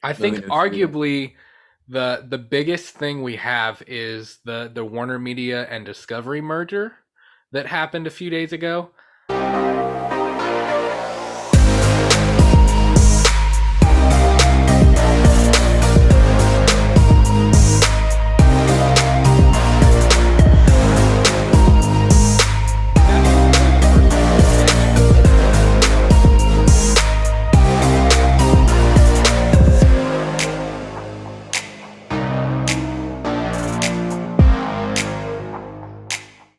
I movie think news for you. arguably the biggest thing we have is the Warner Media and Discovery merger that happened a few days ago.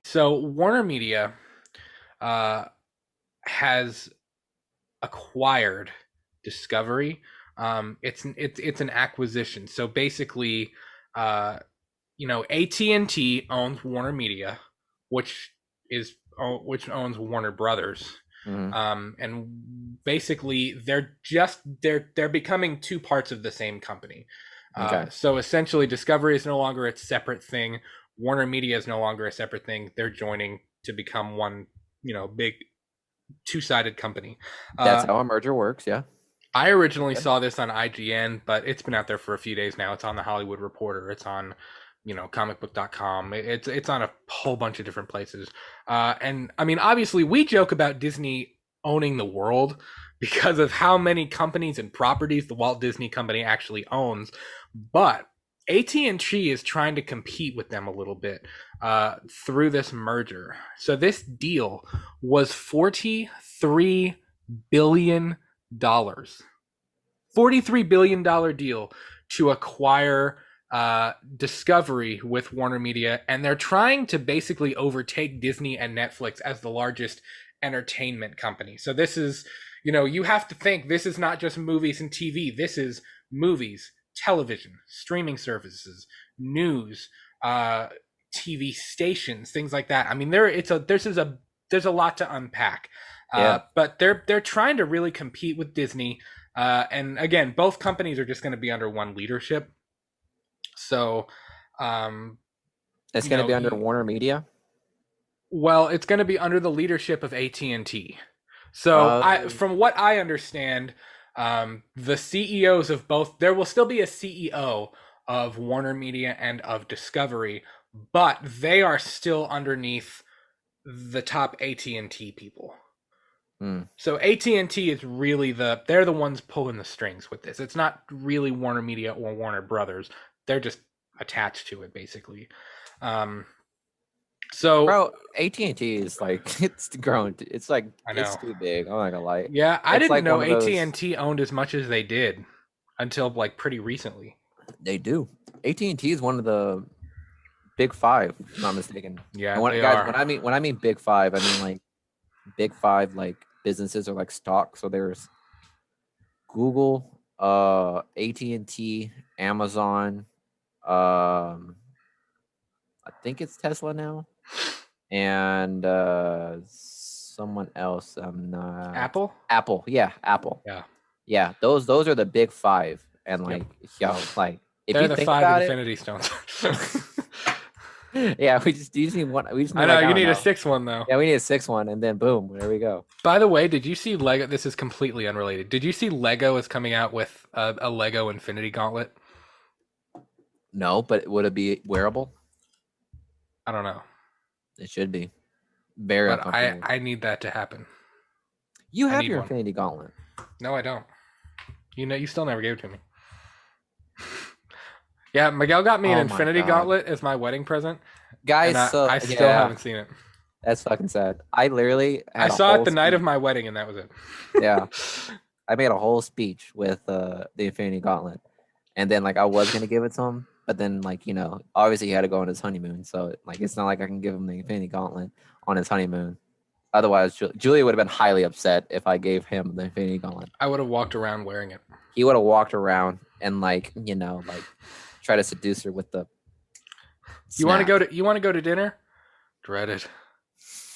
So Warner Media uh, has acquired Discovery. It's an acquisition. So basically, uh, AT&T owns Warner Media, which which owns Warner Brothers. Hmm. And basically, they're becoming two parts of the same company. Okay. So essentially, Discovery is no longer a separate thing. Warner Media is no longer a separate thing. They're joining to become one, big two-sided company. That's Uh, how a merger works. Yeah. I originally Good. saw this on IGN, but it's been out there for a few days now. It's on the Hollywood Reporter. It's on, comicbook.com. It's on a whole bunch of different places. And I mean, obviously, we joke about Disney owning the world because of how many companies and properties the Walt Disney Company actually owns. But AT&T is trying to compete with them a little bit through this merger. So this deal was $43 billion. $43 billion deal to acquire Discovery with Warner Media, and they're trying to basically overtake Disney and Netflix as the largest entertainment company. So this is, you have to think this is not just movies and TV. This is movies, television, streaming services, news, TV stations, things like that. I mean, there's a lot to unpack. Yeah. But they're trying to really compete with Disney, and again, both companies are just going to be under one leadership. So, um, It's you going to know, be under Warner Media. well, it's going to be under the leadership of AT&T. So, Uh, from what I understand, the CEOs of both, there will still be a CEO of Warner Media and of Discovery, but they are still underneath the top AT&T people. hmm. So AT&T is really they're the ones pulling the strings with this. It's not really Warner Media or Warner Brothers. They're just attached to it basically. Um, so Bro, AT&T is like it's grown. It's like I it's know. too big. I'm not gonna lie. Yeah, I It's didn't like know one of those. AT&T owned as much as they did until like pretty recently. They do. AT&T is one of the big five, if I'm not mistaken. Yeah, And when they guys, are. when I mean big five, I mean like big five like businesses or like stock. So there's Google, AT&T, Amazon, I think it's Tesla now, and someone else. I'm not Apple? Apple. Yeah, Apple. Yeah. Yeah, those are the big five. And Yep. like, yo, like if They're you the think five about it, Infinity Stones. yeah, you just need one. We just need I know like I you don't need a know. sixth one though. Yeah, we need a sixth one, and then boom, there we go. By the way, did you see Lego? This is completely unrelated. Did you see Lego is coming out with a Lego Infinity Gauntlet? No, but would it be wearable? I don't know, It should be very but I uncomfortable. I need that to happen. You I have need your one. Infinity Gauntlet, No, I don't. You still never gave it to me. Yeah, Miguel got me an oh my Infinity god, Gauntlet as my wedding present, and guys. I So still yeah, haven't seen it. that's fucking sad. I literally I had a saw it whole the night of speech. my wedding, and that was it. Yeah, I made a whole speech with the Infinity Gauntlet, and then like I was gonna give it to him, but then like obviously he had to go on his honeymoon, so like it's not like I can give him the Infinity Gauntlet on his honeymoon. Otherwise, Julia would have been highly upset if I gave him the Infinity Gauntlet. I would have walked around wearing it. He would have walked around and like like try to seduce her with the snap. You want to go to dinner? Dread it.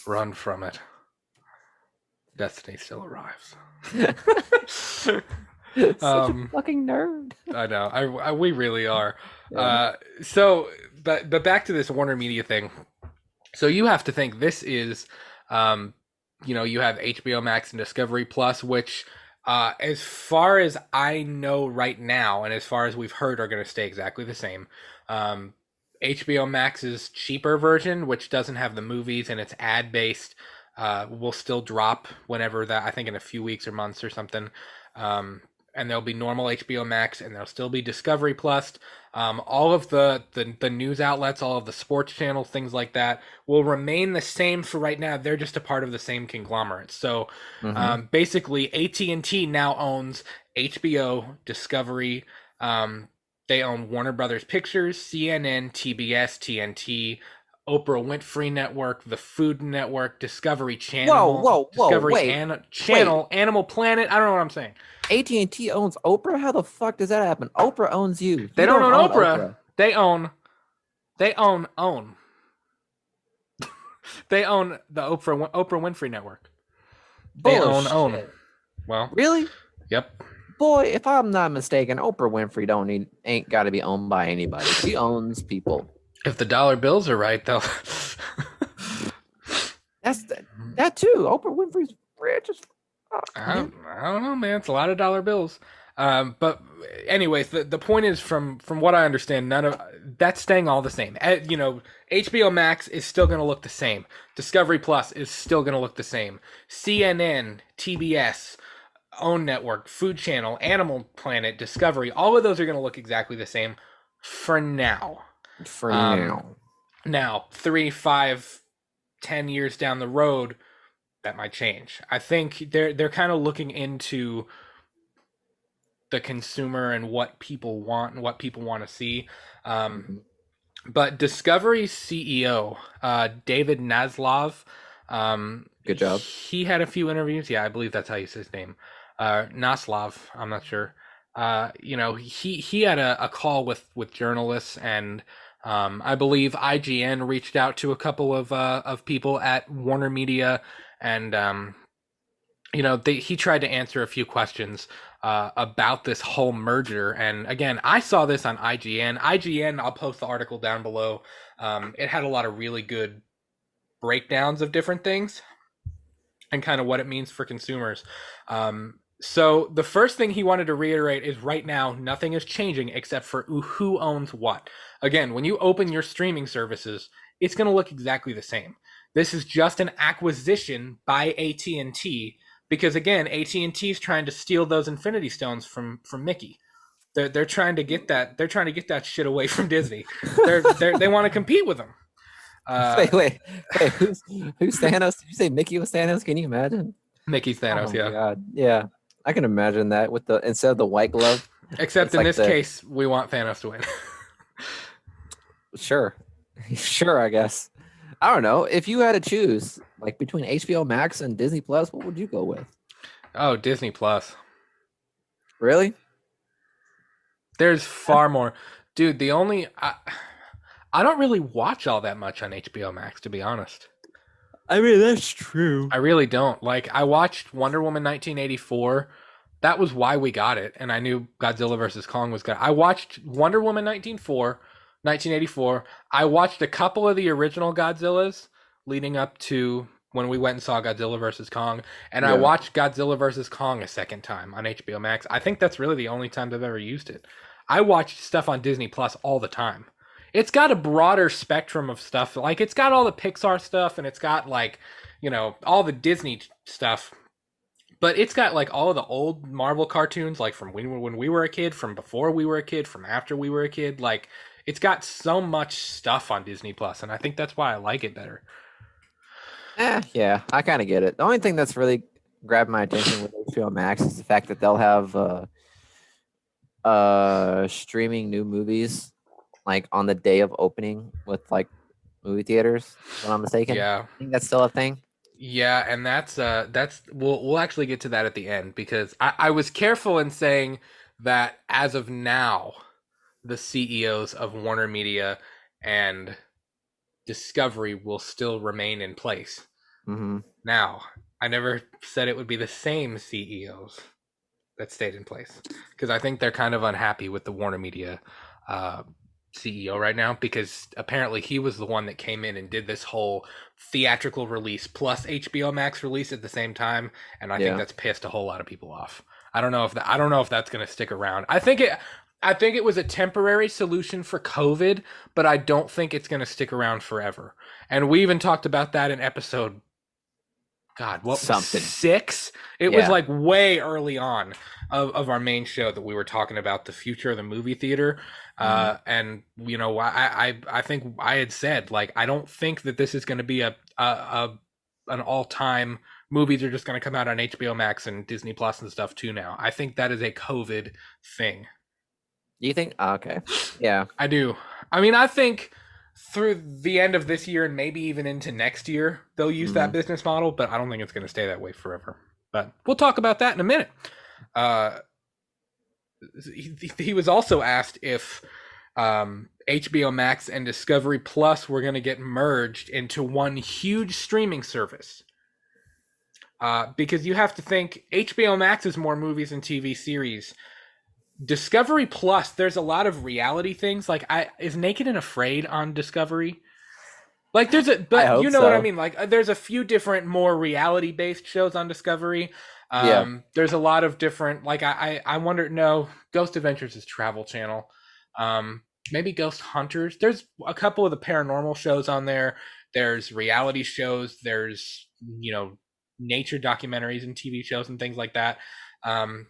Run from it. Destiny still arrives. Such a um, fucking nerd. I know. We really are. Yeah. So, but back to this Warner Media thing. So you have to think this is, you have HBO Max and Discovery Plus, which As far as I know right now, and as far as we've heard, are going to stay exactly the same. Um, HBO Max's cheaper version, which doesn't have the movies and it's ad based, will still drop whenever that. I think in a few weeks or months or something. Um, and there'll be normal HBO Max, and there'll still be Discovery Plus. All of the news outlets, all of the sports channels, things like that, will remain the same for right now. They're just a part of the same conglomerate. So Mm-hmm. basically, AT&T now owns HBO, Discovery. Um, they own Warner Brothers Pictures, CNN, TBS, TNT, Oprah Winfrey Network, the Food Network, Discovery Whoa, Channel, whoa, whoa! Wait. Channel, Animal Planet. I don't know what I'm saying. AT&T owns Oprah. How the fuck does that happen? Oprah owns you. They You don't don't own own Oprah. Oprah. They own. They own the Oprah Winfrey Network. They own. Bullshit. Well, Really? yep. Boy, if I'm not mistaken, Oprah Winfrey ain't got to be owned by anybody. She owns people. If the dollar bills are right, they'll. That too. Oprah Winfrey's rich as fuck, man. I don't know, man. It's a lot of dollar bills. But anyways, the point is, from what I understand, none of that's staying all the same. HBO Max is still going to look the same. Discovery Plus is still going to look the same. CNN, TBS, OWN Network, Food Channel, Animal Planet, Discovery, all of those are going to look exactly the same for now. For Um, now. Now, 3, 5, 10 years down the road, that might change. I think they're kind of looking into the consumer and what people want and what people want to see. Um, Mhm. but Discovery's CEO, David Naslov, Good job. he had a few interviews. Yeah, I believe that's how you say his name. Naslov, I'm not sure. He had a call with journalists, and I believe IGN reached out to a couple of people at WarnerMedia, and he tried to answer a few questions about this whole merger. And again, I saw this on IGN. IGN, I'll post the article down below. It had a lot of really good breakdowns of different things and kind of what it means for consumers. So the first thing he wanted to reiterate is right now, nothing is changing except for who owns what. Again, when you open your streaming services, it's going to look exactly the same. This is just an acquisition by AT&T because again, AT&T is trying to steal those Infinity Stones from Mickey. They're trying to get that. They're trying to get that shit away from Disney. They want to compete with them. Wait. Who's Thanos? Did you say Mickey was Thanos? Can you imagine? Mickey Oh Thanos, my yeah. god. Yeah. I can imagine that with the instead of the white glove, Except it's in like this case, we want Thanos to win. sure. Sure, I guess. I don't know. If you had to choose like between HBO Max and Disney Plus, what would you go with? Oh, Disney Plus. Really? There's far more. Dude, I don't really watch all that much on HBO Max, to be honest. I mean, that's true. I really don't. Like, I watched Wonder Woman 1984. That was why we got it, and I knew Godzilla vs. Kong was good. I watched Wonder Woman 1984. I watched a couple of the original Godzillas leading up to when we went and saw Godzilla vs. Kong, and I Yeah. watched Godzilla vs. Kong a second time on HBO Max. I think that's really the only time I've ever used it. I watch stuff on Disney Plus all the time. It's got a broader spectrum of stuff. Like it's got all the Pixar stuff and it's got like, all the Disney stuff. But it's got like all of the old Marvel cartoons, like from when we were a kid, from before we were a kid, from after we were a kid. Like it's got so much stuff on Disney Plus, and I think that's why I like it better. Yeah, I kind of get it. The only thing that's really grabbed my attention with HBO Max is the fact that they'll have streaming new movies like on the day of opening with like movie theaters, if I'm not mistaken. Yeah. I think that's still a thing. Yeah, and that's we'll actually get to that at the end because I was careful in saying that as of now, the CEOs of Warner Media and Discovery will still remain in place. Mm-hmm. Now, I never said it would be the same CEOs that stayed in place because I think they're kind of unhappy with the Warner Media CEO right now because apparently he was the one that came in and did this whole theatrical release plus HBO Max release at the same time, and I think that's pissed a whole lot of people off. I don't know if that's going to stick around. I think it was a temporary solution for COVID, but I don't think it's going to stick around forever. And we even talked about that in episode, God, what was Something. 6? It was Yeah. like way early on of our main show that we were talking about the future of the movie theater. Mhm. And you know, I think I had said like I don't think that this is going to be a an all time movies are just going to come out on HBO Max and Disney Plus and stuff too now. I think that is a COVID thing. Do you think? Oh, okay. Yeah. I do. I mean, I think through the end of this year and maybe even into next year, they'll use that Hmm. business model, but I don't think it's going to stay that way forever. But we'll talk about that in a minute. Uh, he was also asked if HBO Max and Discovery Plus were going to get merged into one huge streaming service. Because you have to think HBO Max is more movies and TV series. Discovery Plus, there's a lot of reality things. Like, is Naked and Afraid on Discovery? Like, I but you hope know what I so. mean. Like, there's a few different more reality based shows on Discovery. Yeah. There's a lot of different. Like, I wonder. No, Ghost Adventures is Travel Channel. Maybe Ghost Hunters. There's a couple of the paranormal shows on there. There's reality shows. There's nature documentaries and TV shows and things like that. Um,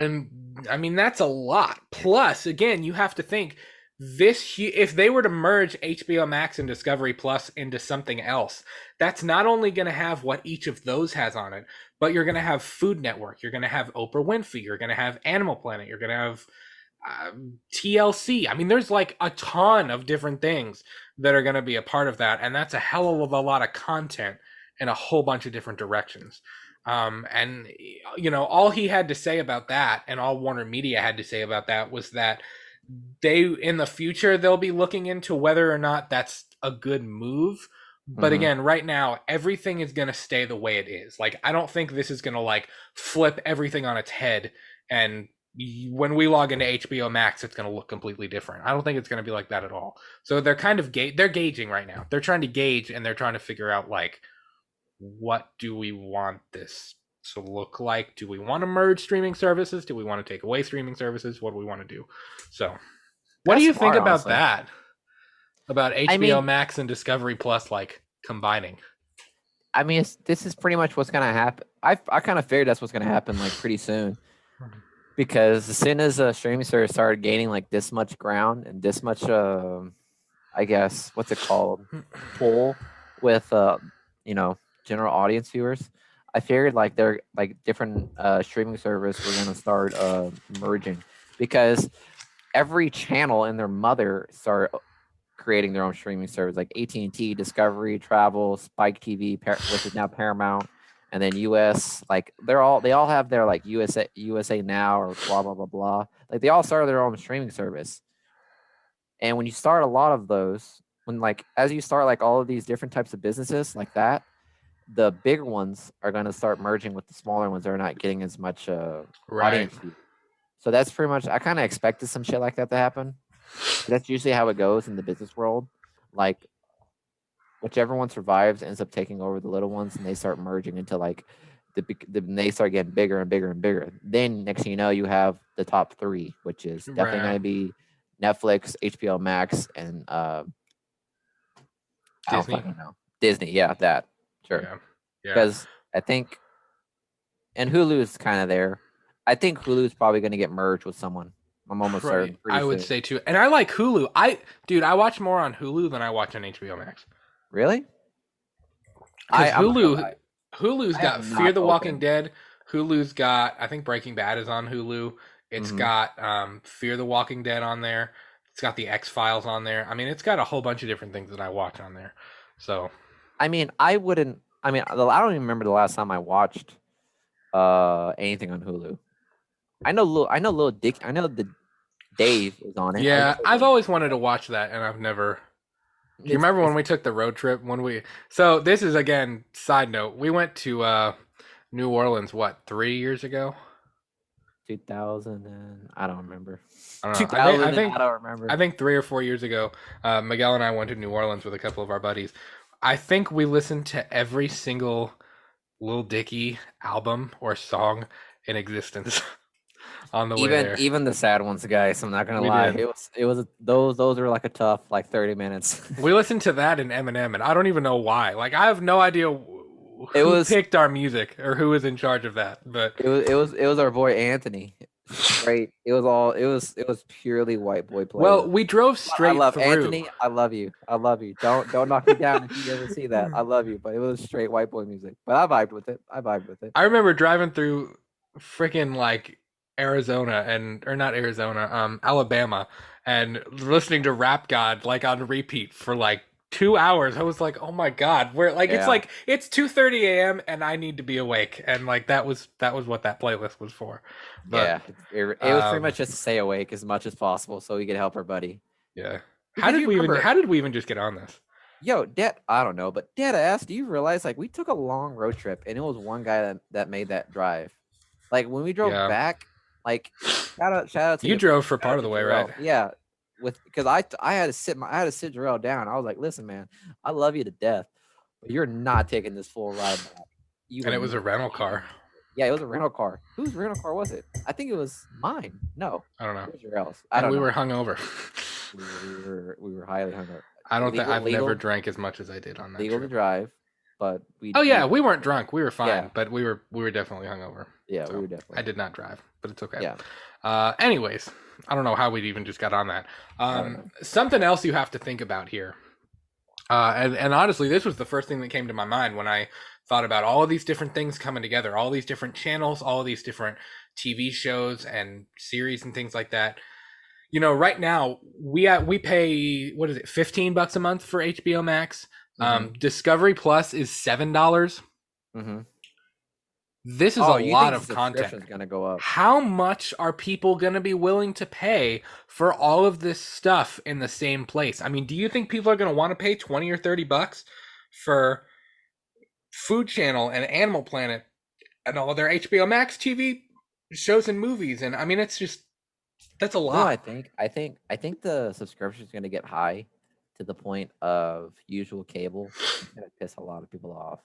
and I mean that's a lot. Plus, again, you have to think this if they were to merge HBO Max and Discovery Plus into something else, that's not only going to have what each of those has on it, but you're going to have Food Network, you're going to have Oprah Winfrey, you're going to have Animal Planet, you're going to have TLC. I mean, there's like a ton of different things that are going to be a part of that, and that's a hell of a lot of content in a whole bunch of different directions. And all he had to say about that, and all Warner Media had to say about that, was that they, in the future, they'll be looking into whether or not that's a good move. But Hmm. again, right now, everything is going to stay the way it is. Like, I don't think this is going to like flip everything on its head. And when we log into HBO Max, it's going to look completely different. I don't think it's going to be like that at all. So they're kind of they're gauging right now. They're trying to gauge and they're trying to figure out like what do we want this to look like? Do we want to merge streaming services? Do we want to take away streaming services? What do we want to do? So, what do That's you think smart, about honestly. that? About I HBO mean, Max and Discovery Plus like combining? this is pretty much what's gonna happen. I kind of figured that's what's gonna happen like pretty soon because as soon as streaming service started gaining like this much ground and this much, I guess what's it called, pull with you know general audience viewers, I figured like they're like different streaming service were gonna start merging because every channel and their mother started creating their own streaming service, like AT&T, Discovery, Travel, Spike TV, which is now Paramount, and then US. Like they all have their like USA Now or blah blah blah blah. Like they all started their own streaming service. And when you start a lot of those, when like as you start like all of these different types of businesses like that, the bigger ones are going to start merging with the smaller ones. They're not getting as much Right. audience view. So that's pretty much. I kind of expected some shit like that to happen. That's usually how it goes in the business world. Like whichever one survives ends up taking over the little ones, and they start merging into like they start getting bigger and bigger and bigger. Then next thing you know, you have the top three, which is definitely Right. going to be Netflix, HBO Max, and I don't Disney. fucking know, Disney. Yeah, that sure. Yeah. Yeah. Because I think and Hulu is kind of there. I think Hulu is probably going to get merged with someone. I'm almost Right. certain pretty I would soon. say too. And I like Hulu. I watch more on Hulu than I watch on HBO Max. Really? Because I'm not gonna lie. Hulu's I have got Fear not the Walking opened. Dead. Hulu's got, I think Breaking Bad is on Hulu. It's Hmm. got Fear the Walking Dead on there. It's got the X Files on there. I mean, it's got a whole bunch of different things that I watch on there. So I mean, I wouldn't. I mean, I don't even remember the last time I watched anything on Hulu. I know little Dick. I know the Dave is on it. I yeah, know I've always wanted to watch that, and I've never. Do you remember when it's we took the road trip? When we so this is again side note. We went to New Orleans. What 3 years ago? 2000 and I don't remember. I don't know. 2000 and I don't remember. I think 3 or 4 years ago, Miguel and I went to New Orleans with a couple of our buddies. I think we listened to every single Lil Dicky album or song in existence on the way Even there. even the sad ones, guys. I'm not gonna We lie. did. It was those were like a tough like 30 minutes. We listened to that in Eminem, and I don't even know why. Like, I have no idea it who was picked our music or who was in charge of that. But it was our boy Anthony. Straight. It was purely white boy well, playlist. we drove I straight love through. Anthony. I love you. I love you. Don't knock me down if you ever see that. I love you, but it was straight white boy music. But I vibed with it. I vibed with it. I remember driving through freaking like Arizona and or not Arizona, Alabama, and listening to Rap God like on repeat for like 2 hours. I was like, oh my god, where Yeah. it's 2:30 a.m. and I need to be awake, and like that was what that playlist was for. But Yeah. It was pretty um, much just to stay awake as much as possible so we could help our buddy. yeah, Because you remember, how did we even just get on this? yo, Dad, I don't know, but Dad asked, do you realize like we took a long road trip and it was one guy that made that drive. Like when we drove Yeah, back, like shout out to you your drove for shout part out of to the way, right? Jarrell. Yeah. With because I had to sit Jarrell down. I was like, listen, man, I love you to death, but you're not taking this full ride back. You And were it was a not rental taking car. it. Yeah, it was a rental car. Whose rental car was it? I think it was mine. No, I don't know. it was Jarrell's. I And don't we know. were hungover. We were highly hungover. I don't think I've never Legal drank as much as I did on that legal to trip. drive, but Oh yeah, we we weren't drunk. We were yeah fine, but we were definitely hungover. yeah we So were I definitely did not drive, but it's okay. yeah. Anyways, I don't know how we even just got on that. I don't know. Something else you have to think about here, and honestly, this was the first thing that came to my mind when I thought about all of these different things coming together, all these different channels, all of these different TV shows and series and things like that. You know, right now we pay what is it, $15 a month for HBO Max. Mm-hmm. Discovery Plus is $7. Mm-hmm. This is a Oh, you lot think the of content. subscription's gonna go up? How much are people going to be willing to pay for all of this stuff in the same place? I mean, do you think people are going to want to pay 20 or $30 for Food Channel and Animal Planet and all of their HBO Max TV shows and movies? And I mean, it's just that's a You know, what I lot. think I think the subscription's gonna get high to the point of usual cable. It's gonna piss a lot of people off.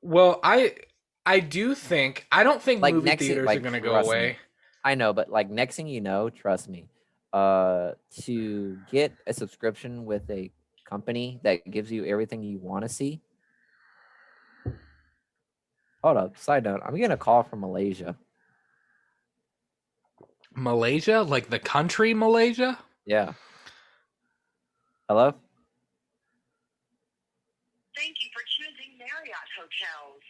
Well, I do think I don't think Like movie next, theaters are like going to go trust me, away. I know, but like next thing you know, trust me, to get a subscription with a company that gives you everything you want to see. Hold up, side note, I'm getting a call from Malaysia. Malaysia, like the country Malaysia? Yeah. Hello? Thank you for choosing Marriott Hotels.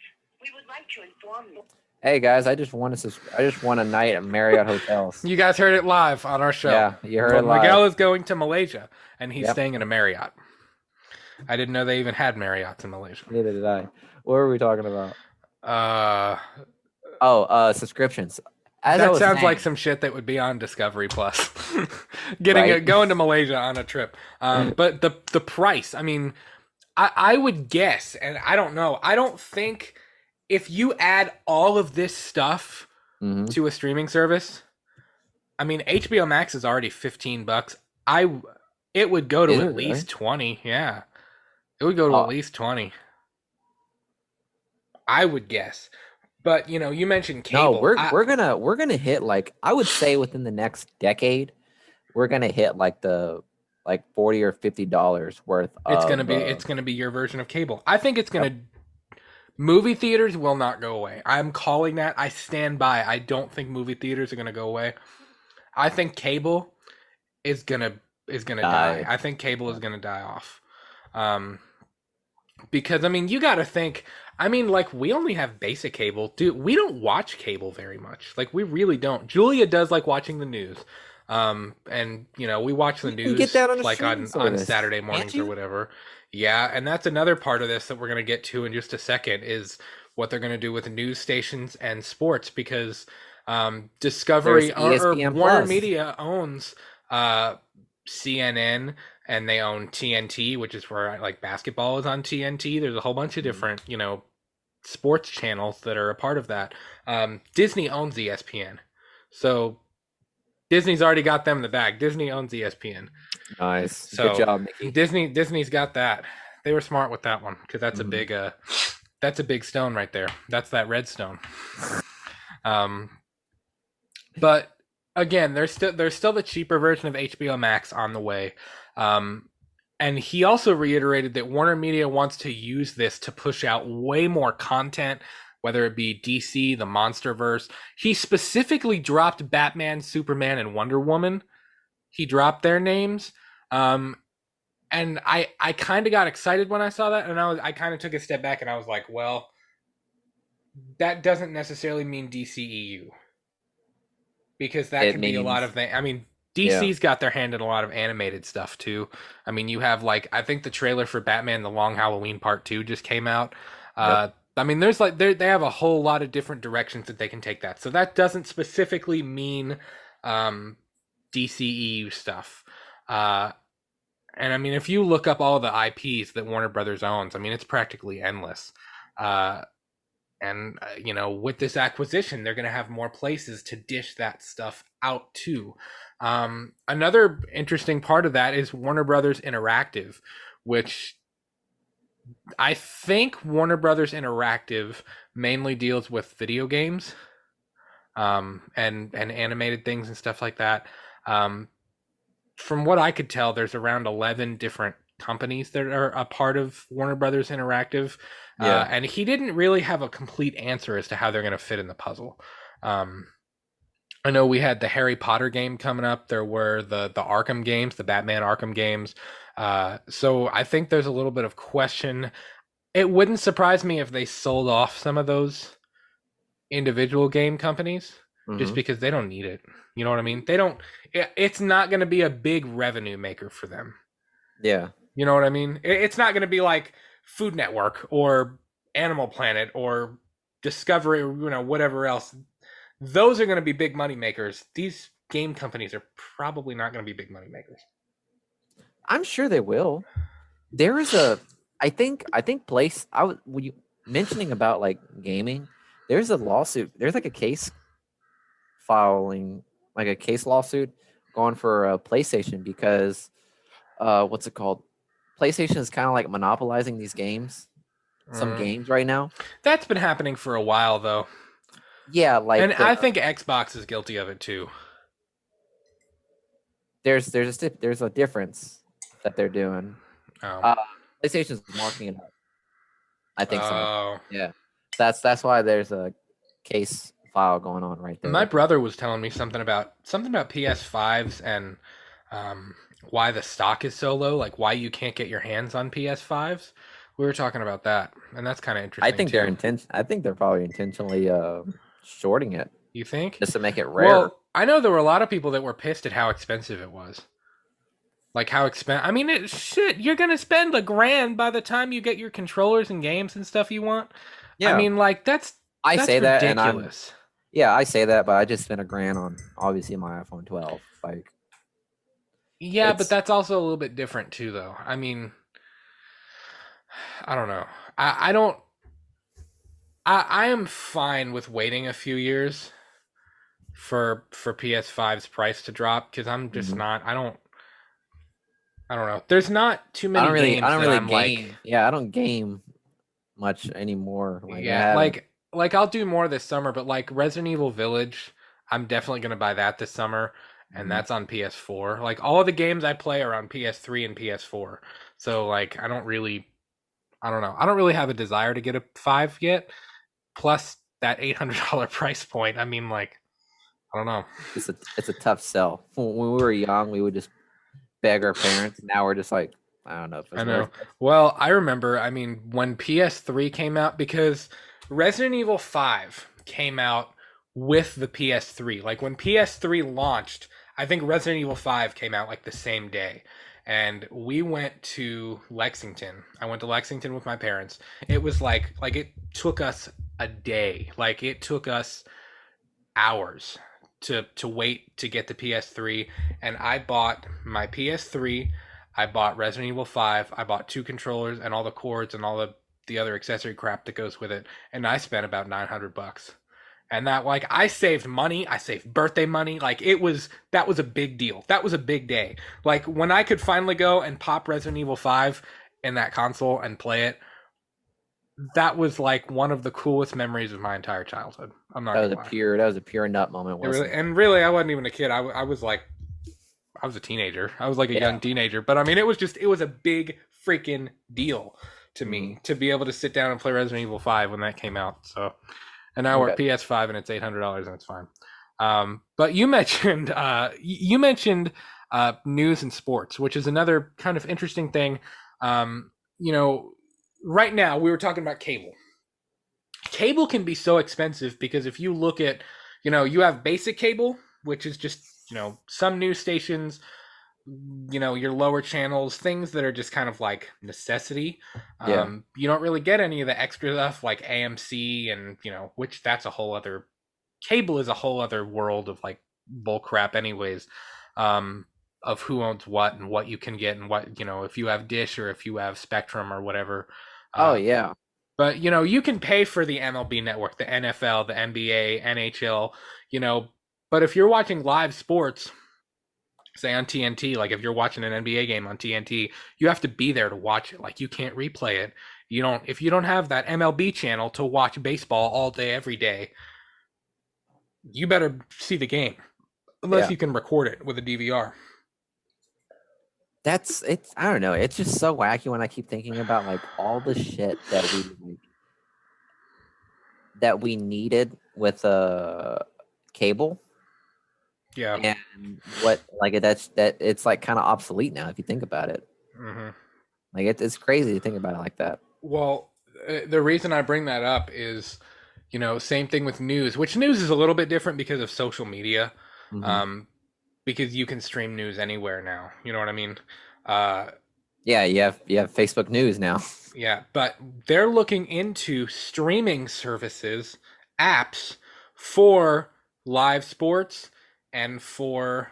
We would like to inform you. Hey guys, I just won a night at Marriott Hotels. You guys heard it live on our show. Yeah, you heard it Miguel live. is going to Malaysia and he's Yep. staying in a Marriott. I didn't know they even had Marriotts in Malaysia. Neither did I. What were we talking about? Uh, Subscriptions. As I that was sounds saying, like some shit that would be on Discovery Plus. Getting Right. going to Malaysia on a trip. But the price, I mean, I would guess, and I don't know. I don't think if you add all of this stuff Mhm. to a streaming service, I mean, HBO Max is already $15. It would go to Is it at really? least 20. Yeah, it would go to Oh. at least 20. I would guess. But you know, you mentioned cable. No, we're gonna hit like I would say within the next decade, we're gonna hit like the like $40 or $50 worth it's of gonna be your version of cable. I think it's gonna. Movie theaters will not go away. I'm calling that. I stand by. I don't think movie theaters are gonna go away. I think cable is gonna die. I think cable is gonna die off. Because I mean, you got to think. I mean, like we only have basic cable, dude. We don't watch cable very much. Like we really don't. Julia does like watching the news, and you know we watch the You can news get that on a like streaming on service, Saturday can't mornings or you? whatever. Yeah, and that's another part of this that we're gonna get to in just a second is what they're gonna do with news stations and sports because There's Discovery or ESPN Warner Plus. Media owns CNN and they own TNT, which is where like basketball is on TNT. There's a whole bunch of different, you know, sports channels that are a part of that. Disney owns ESPN, so Disney's already got them in the bag. Disney owns ESPN. Nice. So Good job, Mickey. Disney's got that. They were smart with that one because that's a big stone right there. That's that red stone. But again, there's still the cheaper version of HBO Max on the way. And he also reiterated that Warner Media wants to use this to push out way more content, whether it be DC, the MonsterVerse. He specifically dropped Batman, Superman, and Wonder Woman. He dropped their names. And I kind of got excited when I saw that, and I kind of took a step back and I was like, well, that doesn't necessarily mean DCEU, because that It can be a lot means of things. I mean, yeah, DC's got their hand in a lot of animated stuff too. I mean, you have like, I think the trailer for Batman: The Long Halloween Part 2 just came out. yep. I mean, there's like they have a whole lot of different directions that they can take that. So that doesn't specifically mean DCEU stuff. And I mean, if you look up all the IPs that Warner Brothers owns, I mean, it's practically endless. Uh, with this acquisition, they're going to have more places to dish that stuff out to. Another interesting part of that is Warner Brothers Interactive, which I think Warner Brothers Interactive mainly deals with video games, and animated things and stuff like that. From what I could tell, there's around 11 different companies that are a part of Warner Brothers Interactive. Yeah. And he didn't really have a complete answer as to how they're going to fit in the puzzle. I know we had the Harry Potter game coming up. There were the Arkham games, the Batman Arkham games. So I think there's a little bit of question. It wouldn't surprise me if they sold off some of those individual game companies, just because they don't need it. You know what I mean? They don't. It's not going to be a big revenue maker for them. Yeah. You know what I mean? It's not going to be like Food Network or Animal Planet or Discovery or whatever else. Those are going to be big money makers. These game companies are probably not going to be big money makers. I'm sure they will. There is I think place I was when you mentioning about like gaming, there's a lawsuit. There's like a case filing, like a case lawsuit going for PlayStation because what's it called? PlayStation is kind of like monopolizing these games, some games right now. That's been happening for a while though. Yeah, like and I think Xbox is guilty of it too. There's a difference that they're doing. Oh. PlayStation's marking it up. I think so. Oh. Yeah, that's why there's a case file going on right there. My brother was telling me something about PS5s and why the stock is so low, like why you can't get your hands on PS5s. We were talking about that, and that's kind of interesting. I think they're probably intentionally shorting it. You think? Just to make it rare. Well, I know there were a lot of people that were pissed at how expensive it was. Like how expensive. I mean, you're gonna spend $1,000 by the time you get your controllers and games and stuff you want. Yeah. I mean, like that's say that, ridiculous. I say that, but I just spent $1,000 on obviously my iPhone 12. Like, yeah, but that's also a little bit different too, though. I mean, I don't know. I am fine with waiting a few years for PS5's price to drop because I'm just not. I don't know. There's not too many games. I don't really game. Yeah, I don't game much anymore. Like, yeah, like I'll do more this summer, but like Resident Evil Village, I'm definitely gonna buy that this summer, and that's on PS4. Like all of the games I play are on PS3 and PS4. So like I don't really have a desire to get a 5 yet. Plus that $800 price point. I mean, like, I don't know. It's a tough sell. When we were young, we would just beg our parents. Now we're just like, I don't know. I know. Well, I remember. I mean, when PS3 came out, because Resident Evil 5 came out with the PS3. Like when PS3 launched, I think Resident Evil 5 came out like the same day. And we went to Lexington. I went to Lexington with my parents. It was like it took us a day. Like it took us hours to wait to get the PS3. And I bought my PS3. I bought Resident Evil 5. I bought 2 controllers and all the cords and all the other accessory crap that goes with it. And I spent about $900. And that, like, I saved money. I saved birthday money. Like, that was a big deal. That was a big day. Like, when I could finally go and pop Resident Evil 5 in that console and play it, that was like one of the coolest memories of my entire childhood. I'm not gonna lie. That was a pure nut moment, It really, wasn't it? and really, I wasn't even a kid. I was like, I was a teenager. I was like a Yeah. young teenager. But I mean, it was a big freaking deal to me Mhm. to be able to sit down and play Resident Evil 5 when that came out. So, and now we're at Okay. PS5 and it's $800 and it's fine. But you mentioned news and sports, which is another kind of interesting thing. You know, right now we were talking about cable. Cable can be so expensive because if you look at, you have basic cable, which is just, some news stations, your lower channels, things that are just kind of like necessity. Yeah. You don't really get any of the extra stuff like AMC and, which that's a whole other, cable is a whole other world of like bull crap anyways. Of who owns what and what you can get and what, if you have Dish or if you have Spectrum or whatever. Oh Uh, yeah. but you can pay for the MLB network, the NFL, the NBA, NHL, you know, but if you're watching live sports, say on TNT, like if you're watching an NBA game on TNT, you have to be there to watch it. Like you can't replay it. You don't if you don't have that MLB channel to watch baseball all day every day, you better see the game unless Yeah. you can record it with a DVR. That's it's I don't know. It's just so wacky when I keep thinking about like all the shit that we needed with cable Yeah. and what like that it's like kind of obsolete now if you think about it. Hmm. Like it's crazy to think about it like that. Well, the reason I bring that up is, same thing with news, which news is a little bit different because of social media, Hmm. um, because you can stream news anywhere now. You know what I mean? Uh, Yeah, you have Facebook News now. yeah, but they're looking into streaming services, apps for live sports and for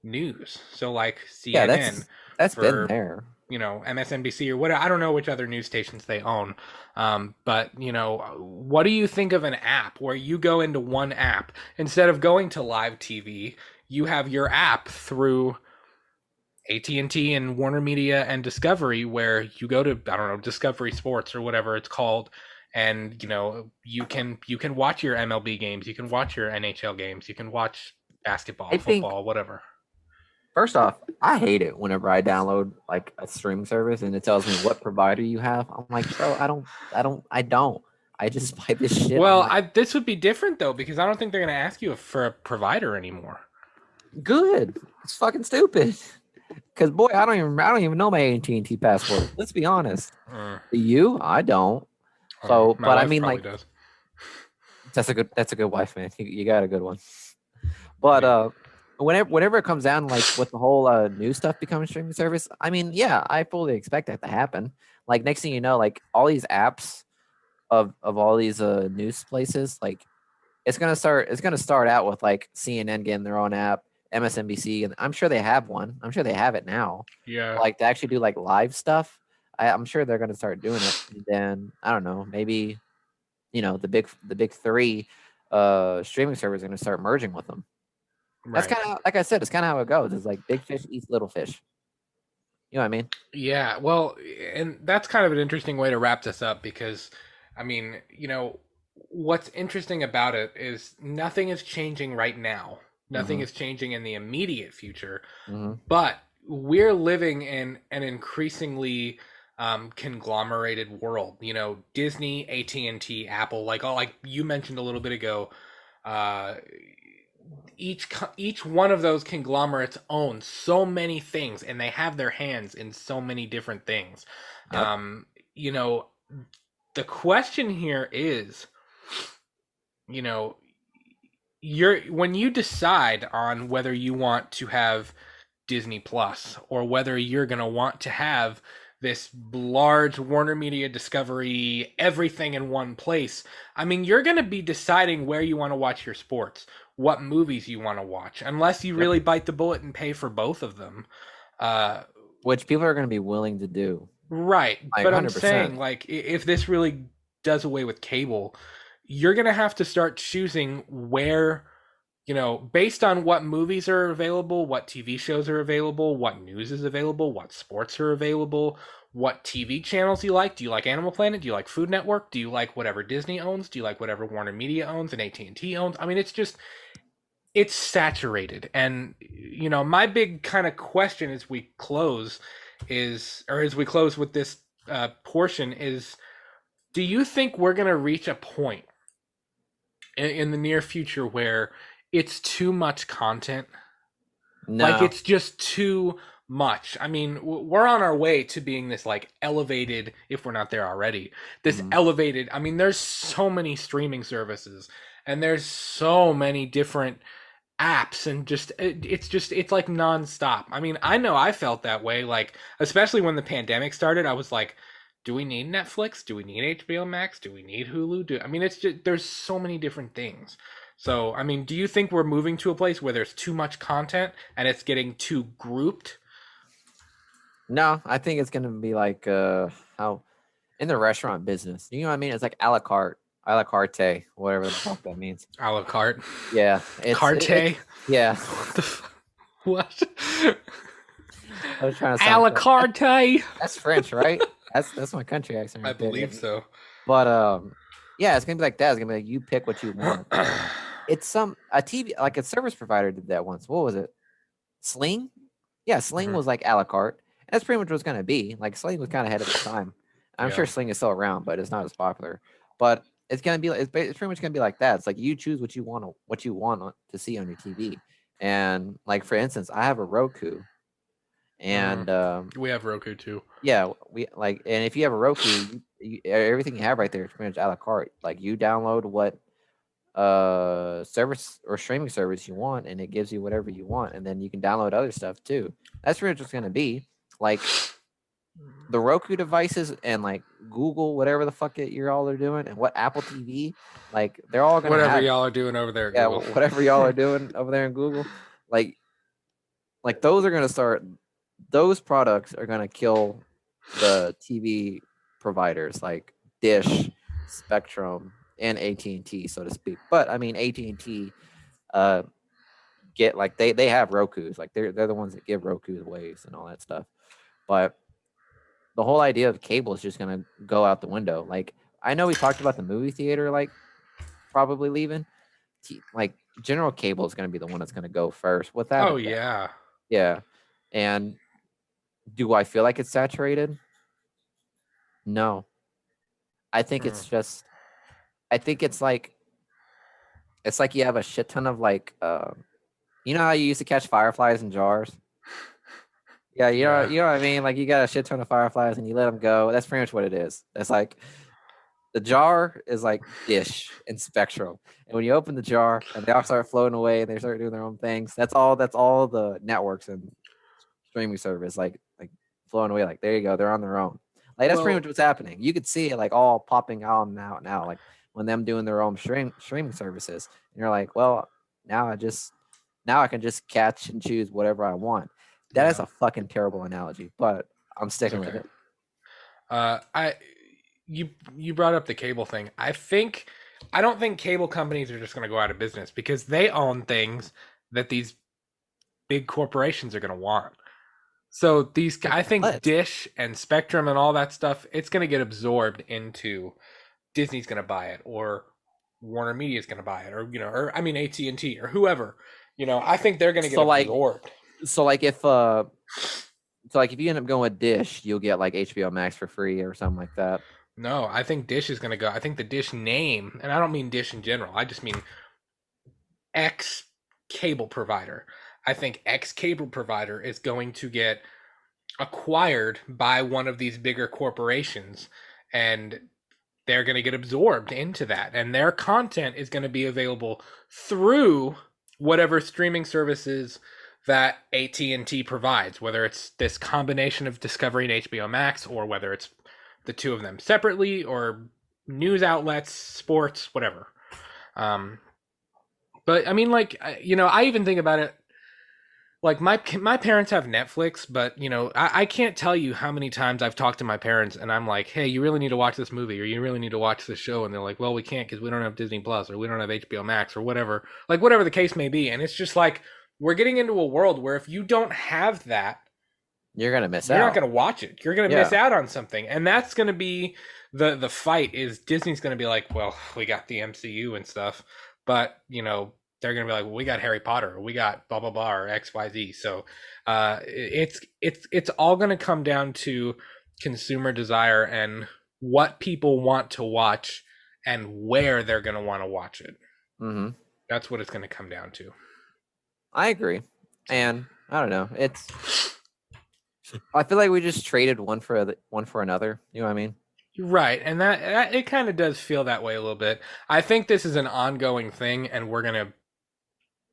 news. So like Yeah, CNN that's been for there. MSNBC or what, I don't know which other news stations they own. But what do you think of an app where you go into one app instead of going to live TV, you have your app through AT&T and WarnerMedia and Discovery where you go to, I don't know, Discovery Sports or whatever it's called, and you can watch your MLB games, you can watch your NHL games, you can watch basketball, I think football, whatever. first off, I hate it whenever I download like a streaming service and it tells me what provider you have. I'm like, bro, I don't. I just buy this shit on Well, my this would be different though because I don't think they're going to ask you for a provider anymore. good. It's fucking stupid. Cause boy, I don't even know my AT&T password. Let's be honest. Mm, Do you? I don't. I don't know. So, My but I wife mean, probably like, does. that's a good wife, man. You got a good one. But Maybe. whenever it comes down like with the whole news stuff becoming streaming service, I mean, yeah, I fully expect that to happen. Like next thing you know, like all these apps of all these news places, like it's gonna start out with like CNN getting their own app, MSNBC, and I'm sure they have one. I'm sure they have it now. Yeah. Like to actually do like live stuff. I'm sure they're gonna start doing it. And then I don't know, maybe the big three streaming servers are gonna start merging with them. That's Right. kind of like I said, it's kind of how it goes. It's like big fish eats little fish. You know what I mean? Yeah, well, and that's kind of an interesting way to wrap this up because, I mean, what's interesting about it is nothing is changing right now. Nothing Mm-hmm. is changing in the immediate future, Mm-hmm. but we're living in an increasingly conglomerated world. Disney, AT&T, Apple, like you mentioned a little bit ago, uh, each one of those conglomerates owns so many things and they have their hands in so many different things. Yep. You know, the question here is, you know, you're when you decide on whether you want to have Disney Plus or whether you're going to want to have this large Warner Media Discovery, everything in one place. I mean, you're going to be deciding where you want to watch your sports, what movies you want to watch, unless you Yep. really bite the bullet and pay for both of them. Uh, Which people are going to be willing to do. right. Like But I'm 100%. saying, like, if this really does away with cable, you're going to have to start choosing where, based on what movies are available, what TV shows are available, what news is available, what sports are available, what TV channels you like. Do you like Animal Planet? Do you like Food Network? Do you like whatever Disney owns? Do you like whatever Warner Media owns and AT&T owns? I mean, it's saturated. And my big kind of question as we close with this portion is, do you think we're going to reach a point in the near future where it's too much content? Like, No. it's just too much. I mean, we're on our way to being this like elevated, if we're not there already, this Mhm. elevated. I mean, there's so many streaming services and there's so many different apps, and it's like nonstop. I mean, I know I felt that way, like, especially when the pandemic started. I was like, do we need Netflix? Do we need HBO Max? Do we need Hulu? I mean, it's just, there's so many different things. So, I mean, do you think we're moving to a place where there's too much content and it's getting too grouped? No, I think it's gonna be like how in the restaurant business. You know what I mean? It's like a la carte, whatever the fuck that means. A la carte? Yeah, it's Carte? yeah. What the what? I was trying to A sound la French. carte? That's French, right? That's my country accent I right there. believe so. But yeah, it's gonna be like that. It's gonna be like you pick what you want. It's a TV, like a service provider did that once. What was it? Sling? Yeah, Sling Mhm. was like a la carte. That's pretty much what it's gonna be. Like Sling was kind of ahead of its time. I'm Yeah. sure Sling is still around, but it's not as popular. But it's gonna be it's pretty much gonna be like that. It's like you choose what you want to see on your TV. And like for instance, I have a Roku, and We have Roku too. yeah, we like, and if you have a Roku, everything you have right there is pretty much a la carte. Like you download what service or streaming service you want, and it gives you whatever you want, and then you can download other stuff too. That's really just gonna be like the Roku devices and like Google, whatever the fuck you're all are doing, and what Apple TV, like they're all gonna Whatever have, y'all are doing over there at yeah, Google. whatever y'all are doing over there in Google, like those are gonna start. Those products are gonna kill the TV providers like Dish, Spectrum, and AT&T, so to speak. But I mean, AT&T uh get like they have Roku's, like they're the ones that give Roku's waves and all that stuff. But the whole idea of cable is just gonna go out the window. Like I know we talked about the movie theater like probably leaving. Like general cable is gonna be the one that's gonna go first without a Oh doubt. yeah. Yeah. And do I feel like it's saturated? No. I think it's just I think it's like you have a shit ton of like you know how you used to catch fireflies in jars? Yeah, Yeah. you know what I mean? Like you got a shit ton of fireflies and you let them go. That's pretty much what it is. It's like the jar is like Dish and Spectrum. And when you open the jar and they all start floating away and they start doing their own things, that's all the networks and streaming service like flowing away. Like there you go, they're on their own. Like that's pretty Well, much what's happening. You could see it like all popping out now, like when them doing their own streaming services. And you're like, well, now I can just catch and choose whatever I want. That is yeah. a fucking terrible analogy, but I'm It's sticking with okay. it. I you brought up the cable thing. I don't think cable companies are just going to go out of business because they own things that these big corporations are going to want. So I think What? Dish and Spectrum and all that stuff, it's going to get absorbed into Disney's going to buy it, or Warner Media is going to buy it, or I mean AT&T or whoever. I think they're going to get So like absorbed. so like if you end up going with Dish, you'll get like HBO Max for free or something like that. No, I think Dish is going to go. I think the Dish name, and I don't mean Dish in general. I just mean X cable provider. I think X cable provider is going to get acquired by one of these bigger corporations, and they're going to get absorbed into that, and their content is going to be available through whatever streaming services that AT&T provides, whether it's this combination of Discovery and HBO Max, or whether it's the two of them separately, or news outlets, sports, whatever. But I mean, like, I even think about it. Like my parents have Netflix, but I can't tell you how many times I've talked to my parents and I'm like, hey, you really need to watch this movie, or you really need to watch this show, and they're like, well, we can't because we don't have Disney Plus, or we don't have HBO Max, or whatever, like whatever the case may be. And it's just like we're getting into a world where if you don't have that, You're gonna miss You're out. not going to watch it. You're going to miss out on something. And that's going to be the fight is Disney's going to be like, well, we got the MCU and stuff, but, you know, they're going to be like, well, we got Harry Potter, or we got blah, blah, blah, or XYZ. So it's all going to come down to consumer desire and what people want to watch and where they're going to want to watch it. Mm-hmm. That's what it's going to come down to. I agree. And I don't know. I feel like we just traded one for another. You know what I mean? Right, and that it kind of does feel that way a little bit. I think this is an ongoing thing, and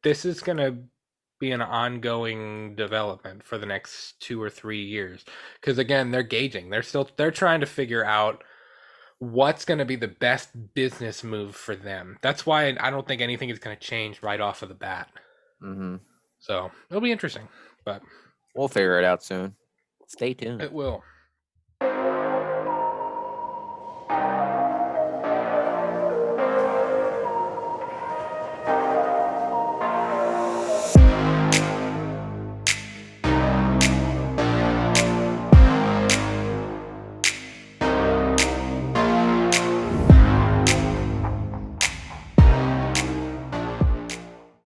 this is gonna be an ongoing development for the next 2 or 3 years. Because again, they're gauging. They're trying to figure out what's gonna be the best business move for them. That's why I don't think anything is gonna change right off of the bat. Mm-hmm. So it'll be interesting, but we'll figure it out soon. Stay tuned. it will.